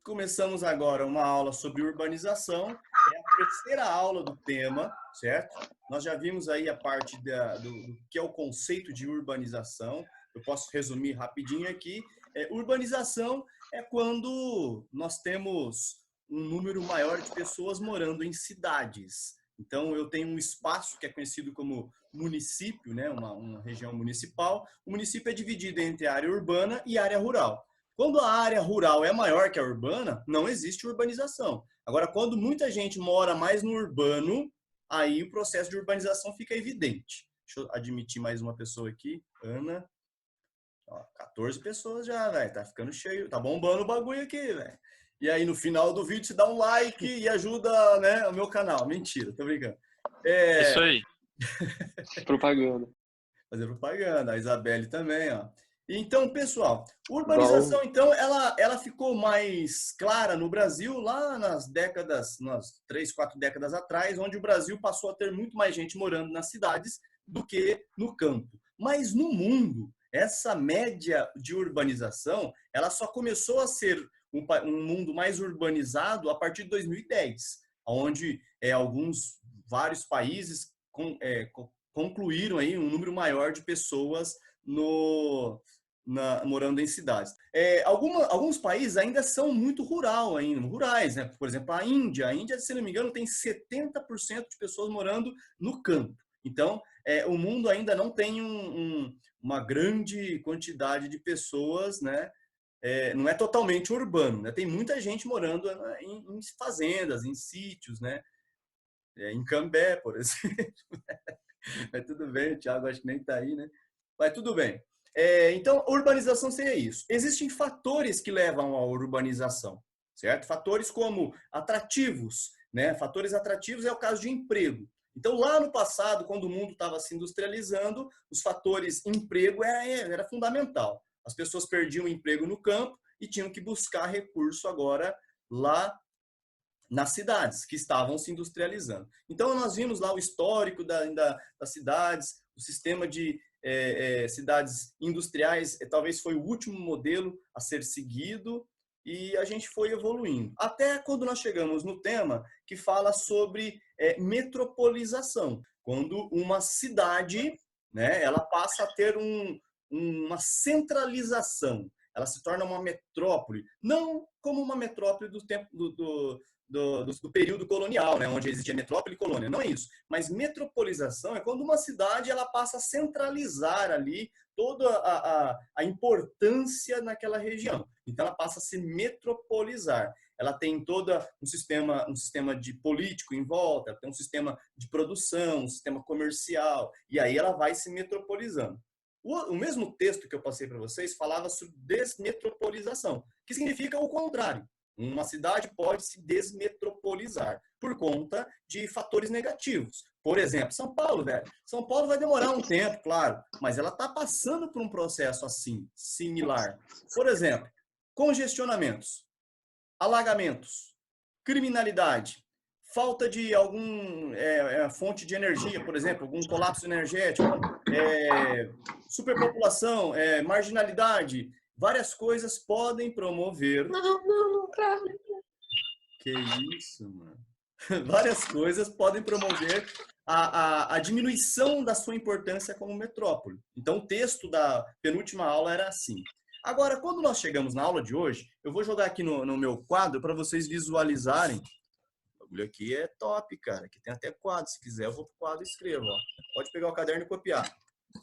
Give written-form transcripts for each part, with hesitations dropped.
Começamos agora uma aula sobre urbanização, é a terceira aula do tema, certo? Nós já vimos aí a parte do que é o conceito de urbanização, eu posso resumir rapidinho aqui. Urbanização é quando nós temos um número maior de pessoas morando em cidades. Então, eu tenho um espaço que é conhecido como município, né? uma região municipal. O município é dividido entre área urbana e área rural. Quando a área rural é maior que a urbana, não existe urbanização. Agora, quando muita gente mora mais no urbano, aí o processo de urbanização fica evidente. Deixa eu admitir mais uma pessoa aqui, Ana. Ó, 14 pessoas já, velho. Tá ficando cheio, tá bombando o bagulho aqui, velho. E aí, no final do vídeo, você dá um like e ajuda, né, o meu canal. Mentira, tô brincando. Isso aí. Propaganda. Fazer propaganda. A Isabelle também, ó. Então, pessoal, urbanização, então, ela ficou mais clara no Brasil lá nas 3, 4 décadas atrás, onde o Brasil passou a ter muito mais gente morando nas cidades do que no campo. Mas no mundo, essa média de urbanização, ela só começou a ser um mundo mais urbanizado a partir de 2010, onde vários países concluíram aí um número maior de pessoas morando em cidades. Alguns países ainda são muito rurais, né? Por exemplo, a Índia, se não me engano, tem 70% de pessoas morando no campo. Então, o mundo ainda não tem uma grande quantidade de pessoas, né? Não é totalmente urbano, né? Tem muita gente morando em fazendas, em sítios, né? Em Cambé, por exemplo. Mas tudo bem, o Thiago acho que nem está aí, né? Mas tudo bem. Então, urbanização seria isso. Existem fatores que levam à urbanização, certo? Fatores como atrativos, né? Fatores atrativos é o caso de emprego. Então, lá no passado, quando o mundo estava se industrializando, os fatores emprego era fundamental. As pessoas perdiam o emprego no campo e tinham que buscar recurso agora lá nas cidades que estavam se industrializando. Então, nós vimos lá o histórico das cidades, o sistema de cidades industriais, talvez foi o último modelo a ser seguido, e a gente foi evoluindo. Até quando nós chegamos no tema que fala sobre metropolização, quando uma cidade, né, ela passa a ter uma centralização, ela se torna uma metrópole, não como uma metrópole do tempo do período colonial, né, onde existia metrópole e colônia. Não é isso. Mas metropolização é quando uma cidade ela passa a centralizar ali toda a importância naquela região. Então, ela passa a se metropolizar. Ela tem todo um sistema de político em volta, tem um sistema de produção, um sistema comercial, e aí ela vai se metropolizando. O mesmo texto que eu passei para vocês falava sobre desmetropolização, que significa o contrário. Uma cidade pode se desmetropolizar por conta de fatores negativos. Por exemplo, São Paulo, velho. São Paulo vai demorar um tempo, claro, mas ela está passando por um processo assim, similar. Por exemplo, congestionamentos, alagamentos, criminalidade, falta de algum fonte de energia, por exemplo, algum colapso energético, superpopulação, marginalidade, várias coisas podem promover... Não, cara. Que isso, mano? Várias coisas podem promover a diminuição da sua importância como metrópole. Então, o texto da penúltima aula era assim. Agora, quando nós chegamos na aula de hoje, eu vou jogar aqui no meu quadro para vocês visualizarem. O bagulho aqui é top, cara. Aqui tem até quadro. Se quiser, eu vou pro quadro e escrevo. Ó. Pode pegar o caderno e copiar.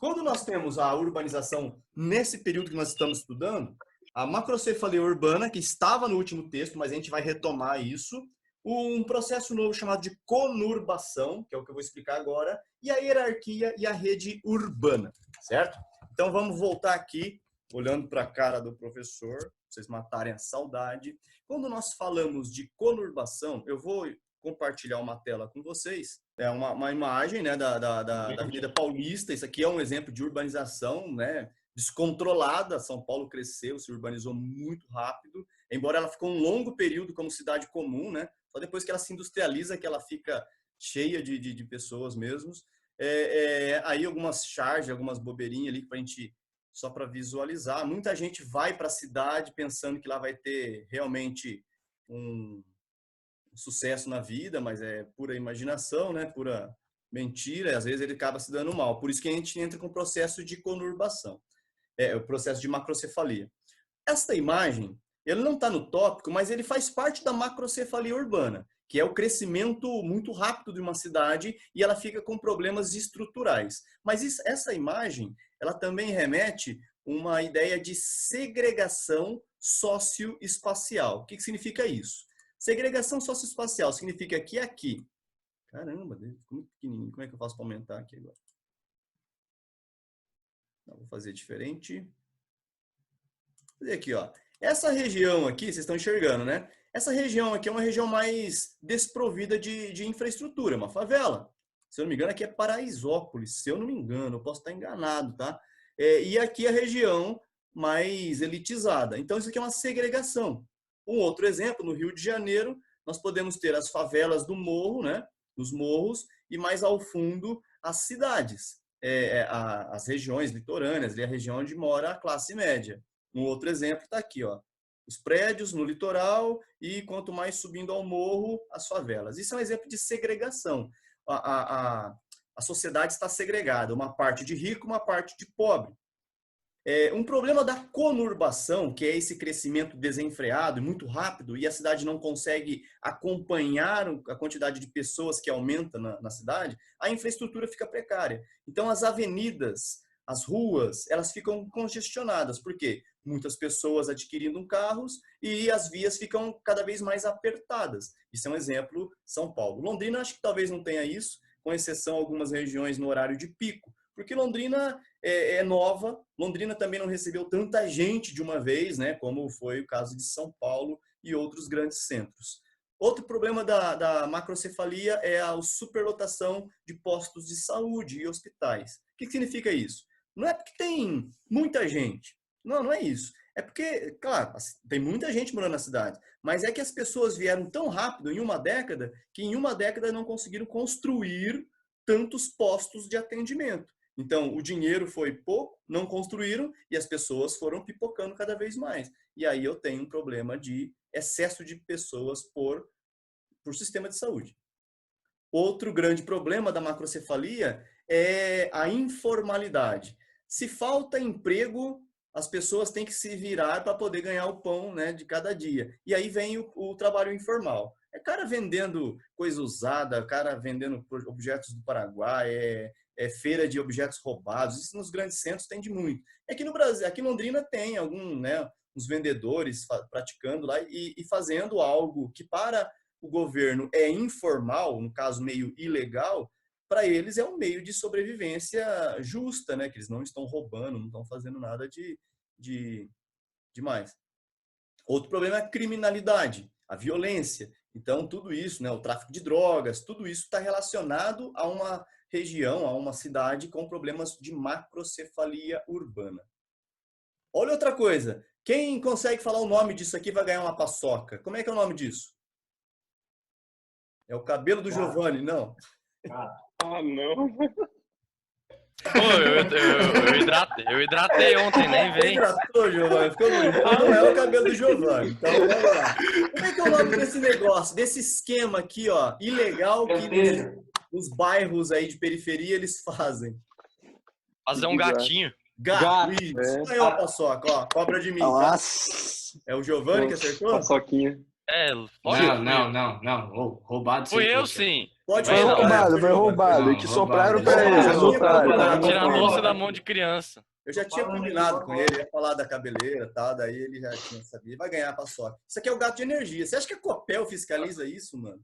Quando nós temos a urbanização nesse período que nós estamos estudando, a macrocefalia urbana, que estava no último texto, mas a gente vai retomar isso, um processo novo chamado de conurbação, que é o que eu vou explicar agora, e a hierarquia e a rede urbana, certo? Então vamos voltar aqui, olhando para a cara do professor, para vocês matarem a saudade. Quando nós falamos de conurbação, eu vou compartilhar uma tela com vocês. É uma imagem, né, da Avenida Paulista. Isso aqui é um exemplo de urbanização, né, descontrolada. São Paulo cresceu, se urbanizou muito rápido, embora ela ficou um longo período como cidade comum, né? Só depois que ela se industrializa que ela fica cheia de pessoas mesmos. Aí algumas charges, algumas bobeirinhas ali para a gente, só para visualizar. Muita gente vai para a cidade pensando que lá vai ter realmente um sucesso na vida, mas é pura imaginação, né? Pura mentira, e às vezes ele acaba se dando mal. Por isso que a gente entra com o processo de conurbação, o processo de macrocefalia. Esta imagem, ele não está no tópico, mas ele faz parte da macrocefalia urbana, que é o crescimento muito rápido de uma cidade e ela fica com problemas estruturais. Mas essa imagem, ela também remete uma ideia de segregação socioespacial. O que significa isso? Segregação socioespacial significa que aqui... Caramba, ficou muito pequenininho. Como é que eu faço para aumentar aqui agora? Não, vou fazer diferente. Vou fazer aqui, ó. Essa região aqui, vocês estão enxergando, né? Essa região aqui é uma região mais desprovida de infraestrutura, uma favela. Se eu não me engano, aqui é Paraisópolis, se eu não me engano, eu posso estar enganado, tá? E aqui é a região mais elitizada. Então, isso aqui é uma segregação. Um outro exemplo, no Rio de Janeiro, nós podemos ter as favelas do morro, né? Dos morros, e mais ao fundo, as cidades, as regiões litorâneas, ali a região onde mora a classe média. Um outro exemplo está aqui, ó. Os prédios no litoral e quanto mais subindo ao morro, as favelas. Isso é um exemplo de segregação. A sociedade está segregada, uma parte de rico, uma parte de pobre. Um problema da conurbação, que é esse crescimento desenfreado e muito rápido, e a cidade não consegue acompanhar a quantidade de pessoas que aumenta na cidade, a infraestrutura fica precária. Então, as avenidas, as ruas, elas ficam congestionadas. Por quê? Muitas pessoas adquirindo carros e as vias ficam cada vez mais apertadas. Isso é um exemplo, São Paulo. Londrina, acho que talvez não tenha isso, com exceção algumas regiões no horário de pico, porque Londrina é nova, Londrina também não recebeu tanta gente de uma vez, né, como foi o caso de São Paulo e outros grandes centros. Outro problema da macrocefalia é a superlotação de postos de saúde e hospitais. O que significa isso? Não é porque tem muita gente, não é isso. É porque, claro, tem muita gente morando na cidade, mas é que as pessoas vieram tão rápido em uma década que em uma década não conseguiram construir tantos postos de atendimento. Então, o dinheiro foi pouco, não construíram e as pessoas foram pipocando cada vez mais. E aí eu tenho um problema de excesso de pessoas por sistema de saúde. Outro grande problema da macrocefalia é a informalidade. Se falta emprego, as pessoas têm que se virar para poder ganhar o pão, né, de cada dia. E aí vem o trabalho informal. É cara vendendo coisa usada, cara vendendo objetos do Paraguai, feira de objetos roubados. Isso nos grandes centros tem de muito. Aqui no Brasil, aqui em Londrina tem uns vendedores praticando lá e fazendo algo que para o governo é informal, no caso meio ilegal, para eles é um meio de sobrevivência justa, né? Que eles não estão roubando, não estão fazendo nada de demais. Outro problema é a criminalidade, a violência. Então, tudo isso, né, o tráfico de drogas, tudo isso está relacionado a uma região, a uma cidade com problemas de macrocefalia urbana. Olha outra coisa. Quem consegue falar o nome disso aqui vai ganhar uma paçoca. Como é que é o nome disso? É o cabelo do Giovanni, não? Ah, não. Pô, eu hidratei ontem, nem veio. Hidratou, Giovanni, ficou bonito. Então não é o cabelo do Giovanni. Então vamos lá. Como é que é o nome desse negócio, desse esquema aqui, ó, ilegal que nos bairros aí de periferia eles fazem? Fazer um gatinho. Gato, isso. Aí, ó, paçoca, ó, cobra de mim, tá? Nossa. É o Giovanni que acertou? Paçoquinha. Não. Roubado. Fui eu, sim. Pode Foi falar, roubado. E te sopraram pra eles, resultado. Tirar a bolsa da mão de criança. Eu já tinha combinado com ele, ia falar da cabeleira e tal, daí ele já tinha sabido. Vai ganhar a paçoca. Isso aqui é o gato de energia. Você acha que a Copel fiscaliza isso, mano?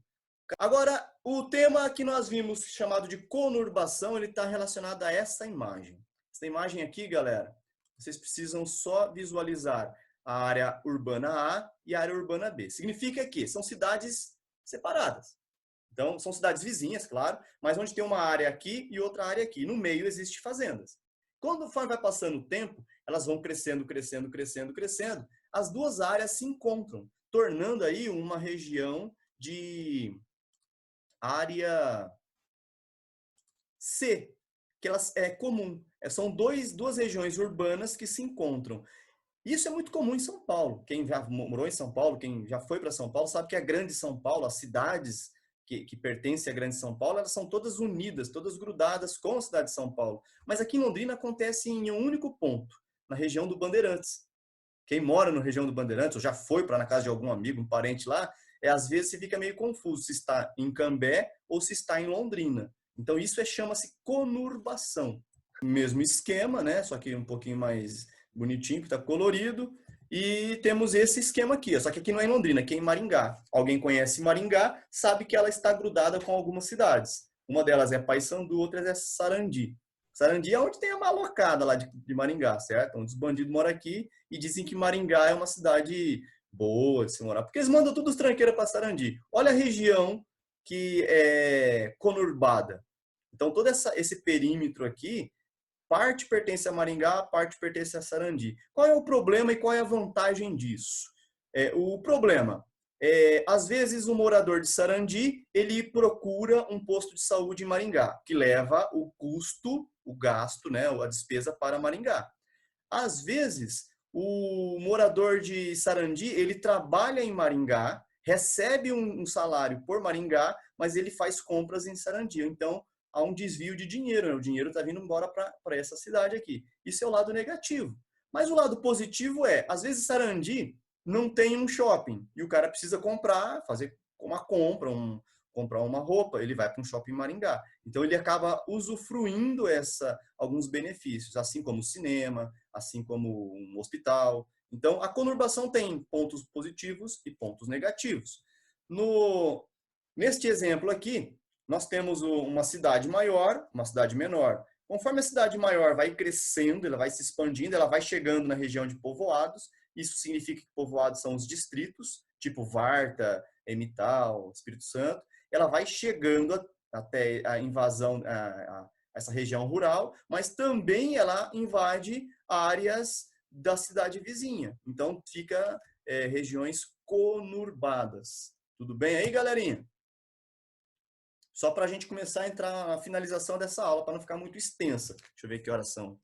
Agora, o tema que nós vimos chamado de conurbação, ele está relacionado a essa imagem. Essa imagem aqui, galera, vocês precisam só visualizar a área urbana A e a área urbana B. Significa que são cidades separadas. Então, são cidades vizinhas, claro, mas onde tem uma área aqui e outra área aqui. No meio existem fazendas. Quando vai passando o tempo, elas vão crescendo. As duas áreas se encontram, tornando aí uma região de área C, que elas é comum. São duas regiões urbanas que se encontram. Isso é muito comum em São Paulo. Quem já morou em São Paulo, quem já foi para São Paulo, sabe que a Grande São Paulo, as cidades que pertencem à Grande São Paulo, elas são todas unidas, todas grudadas com a cidade de São Paulo. Mas aqui em Londrina acontece em um único ponto, na região do Bandeirantes. Quem mora na região do Bandeirantes, ou já foi para na casa de algum amigo, um parente lá, às vezes você fica meio confuso se está em Cambé ou se está em Londrina. Então isso chama-se conurbação. Mesmo esquema, né? Só que um pouquinho mais bonitinho, que está colorido. E temos esse esquema aqui, só que aqui não é em Londrina, aqui é em Maringá. Alguém conhece Maringá, sabe que ela está grudada com algumas cidades. Uma delas é Paysandu, outra é Sarandi. Sarandi é onde tem a malocada lá de Maringá, certo? Onde os bandidos moram aqui e dizem que Maringá é uma cidade boa de se morar. Porque eles mandam todos os tranqueiros para Sarandi. Olha a região que é conurbada. Então, todo esse perímetro aqui, parte pertence a Maringá, parte pertence a Sarandi. Qual é o problema e qual é a vantagem disso? O problema às vezes o morador de Sarandi, ele procura um posto de saúde em Maringá, que leva o custo, o gasto, né, a despesa para Maringá. Às vezes, o morador de Sarandi, ele trabalha em Maringá, recebe um salário por Maringá, mas ele faz compras em Sarandi. Então, há um desvio de dinheiro, né? O dinheiro está vindo embora para essa cidade aqui. Isso é o lado negativo. Mas o lado positivo às vezes Sarandi não tem um shopping e o cara precisa comprar, fazer uma compra, comprar uma roupa, ele vai para um shopping em Maringá. Então ele acaba usufruindo alguns benefícios, assim como o cinema, assim como um hospital. Então a conurbação tem pontos positivos e pontos negativos. Neste exemplo aqui, nós temos uma cidade maior, uma cidade menor. Conforme a cidade maior vai crescendo, ela vai se expandindo, ela vai chegando na região de povoados. Isso significa que povoados são os distritos, tipo Varta, Emital, Espírito Santo. Ela vai chegando até a invasão, essa região rural, mas também ela invade áreas da cidade vizinha. Então, fica regiões conurbadas. Tudo bem aí, galerinha? Só para a gente começar a entrar na finalização dessa aula, para não ficar muito extensa. Deixa eu ver que horas são.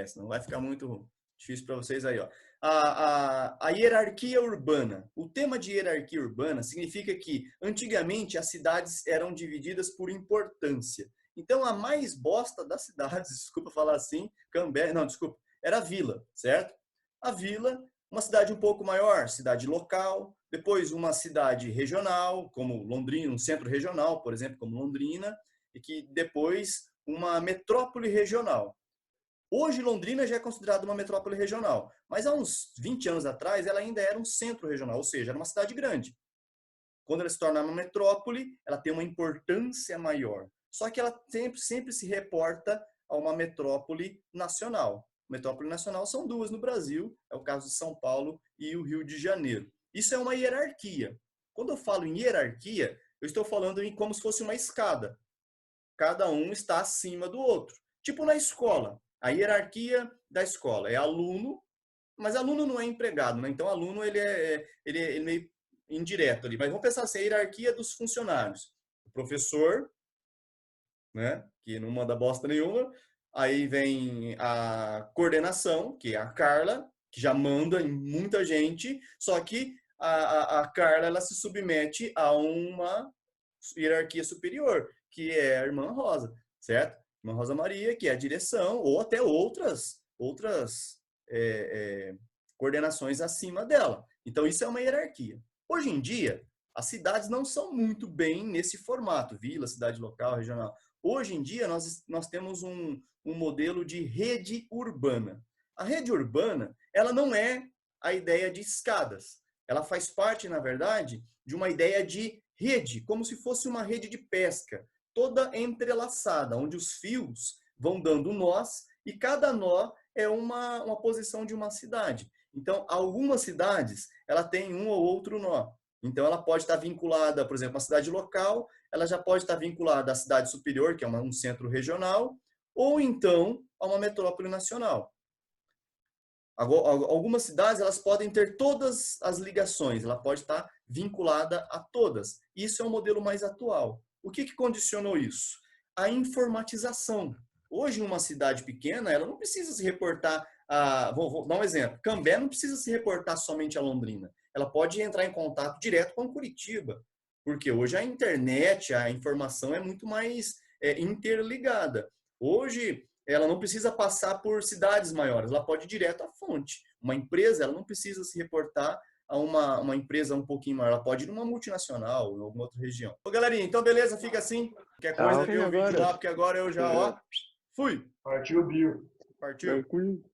Senão vai ficar muito difícil para vocês aí. Ó. A hierarquia urbana. O tema de hierarquia urbana significa que, antigamente, as cidades eram divididas por importância. Então, a mais bosta das cidades, desculpa falar assim, Cambé, não, desculpa, era a vila, certo? A vila, uma cidade um pouco maior, cidade local, depois uma cidade regional, como Londrina, um centro regional, por exemplo, como Londrina, e que depois uma metrópole regional. Hoje, Londrina já é considerada uma metrópole regional, mas há uns 20 anos atrás, ela ainda era um centro regional, ou seja, era uma cidade grande. Quando ela se torna uma metrópole, ela tem uma importância maior. Só que ela sempre se reporta a uma metrópole nacional. Metrópole nacional são duas no Brasil, é o caso de São Paulo e o Rio de Janeiro. Isso é uma hierarquia. Quando eu falo em hierarquia, eu estou falando em como se fosse uma escada. Cada um está acima do outro. Tipo na escola. A hierarquia da escola é aluno, mas aluno não é empregado, né? Então, aluno ele é meio indireto ali. Mas vamos pensar assim, a hierarquia dos funcionários. O professor, né? Que não manda bosta nenhuma. Aí vem a coordenação, que é a Carla, que já manda em muita gente, só que a Carla ela se submete a uma hierarquia superior, que é a irmã Rosa, certo? Irmã Rosa Maria, que é a direção, ou até outras coordenações acima dela. Então, isso é uma hierarquia. Hoje em dia, as cidades não são muito bem nesse formato, vila, cidade local, regional. Hoje em dia, nós temos um modelo de rede urbana. A rede urbana, ela não é a ideia de escadas. Ela faz parte, na verdade, de uma ideia de rede, como se fosse uma rede de pesca, toda entrelaçada, onde os fios vão dando nós e cada nó é uma posição de uma cidade. Então, algumas cidades, ela tem um ou outro nó. Então, ela pode estar vinculada, por exemplo, a cidade local, ela já pode estar vinculada à cidade superior, que é um centro regional, ou então a uma metrópole nacional. Algumas cidades elas podem ter todas as ligações, ela pode estar vinculada a todas. Isso é um modelo mais atual. O que condicionou isso? a informatização. Hoje, uma cidade pequena, ela não precisa se reportar vou dar um exemplo. Cambé não precisa se reportar somente a Londrina. Ela pode entrar em contato direto com Curitiba, porque hoje a internet, a informação é muito mais interligada. Hoje, ela não precisa passar por cidades maiores, ela pode ir direto à fonte. Uma empresa, ela não precisa se reportar a uma empresa um pouquinho maior, ela pode ir numa multinacional, em alguma outra região. Ô, galerinha, então beleza, fica assim. Qualquer coisa, vê o vídeo lá, porque agora eu já, fui. Partiu o Bill. Partiu. Tranquilo.